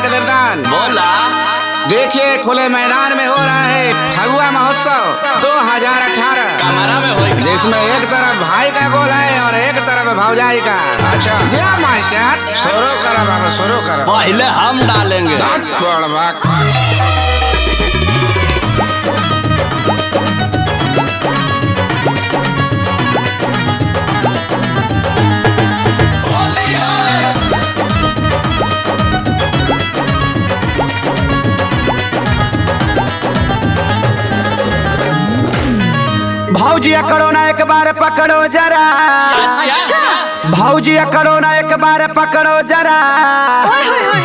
कदरदान बोला। देखिए खुले मैदान में हो रहा है फगुआ महोत्सव 2018 कमरा में होएगा, जिसमें एक तरफ भाई का गोल है और एक तरफ भौजाई का। अच्छा क्या मास्टर, शुरू करो बाबा, शुरू करो। पहले हम डालेंगे। भौजिया करो ना एक बार पकड़ो जरा। अच्छा। भौजिया करो ना एक बार पकड़ो जरा।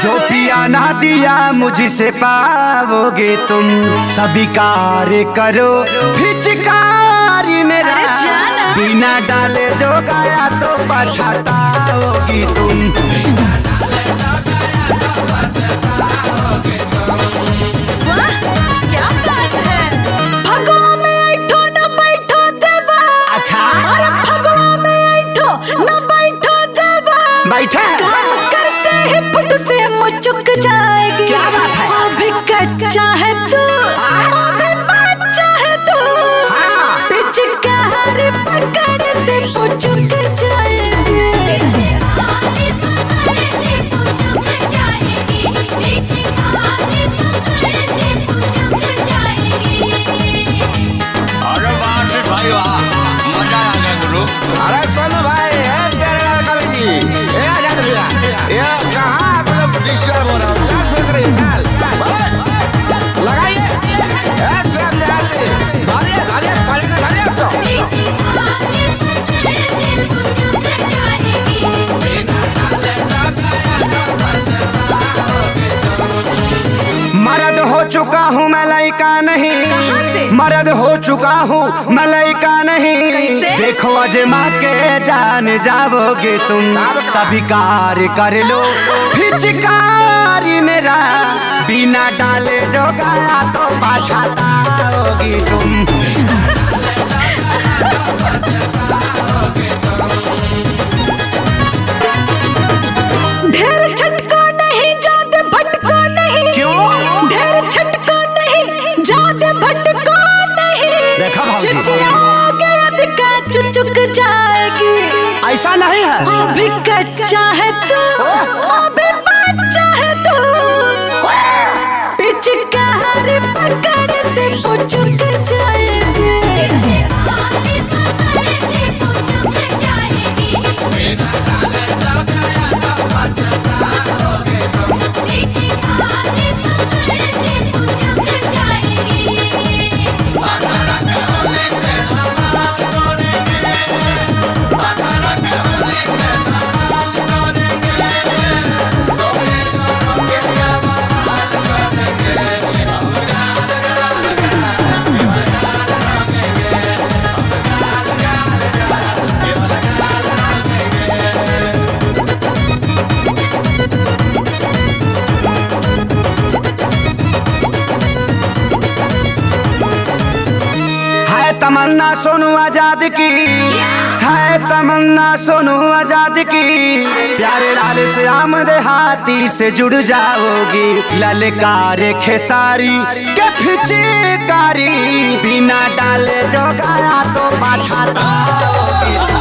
जो पिया ना दिया मुझसे पाओगे तुम। सभी कार्य करो पिचकारी मेरा। बिना डाले जो गाया तो पछताओगी तुम। काम करते ही फुट से मुचुक जाएगी। क्या बात है? अभी कच्चा है तू, अभी बच्चा है तू। पिचकारी पकड़ते मुचुक जाएगी। अरे वाह भाई वाह, मजा आ गया गुरु। अरे सोनू भाई, ये कहाँ आप लोग डिस्टर्ब हो रहा हो? चाल फेंक रही है, चाल लगाइए। मर्द हो चुका हूँ मैं लड़का नहीं। मर्द हो चुका हूँ मैं लड़का नहीं। देखो अजमा के जान जाओगे तुम। सभी कार्य कर लो पिचकारी मेरा। बिना डाले जो गाया तो पछताओगी तुम। ढेर छटको नहीं, ज्यादा भटको नहीं। क्यों? ढेर छटको नहीं, ज्यादा भटको नहीं। देखा भाभी? चिचियाओगे अधिका चुचुक जाएगी। ऐसा नहीं है। अभी कच्चा है तू, अभी बच्चा है तू। पिचकारी पकड़ते पुचुक जाएगी। तमन्ना सोनू आजाद की है, तमन्ना सोनू आजाद की। प्यारे लाल श्याम देहाती से जुड़ जाओगी। ललकार खेसारी के पिचकारी। बिना डाले जो गाया तो पछताओगी।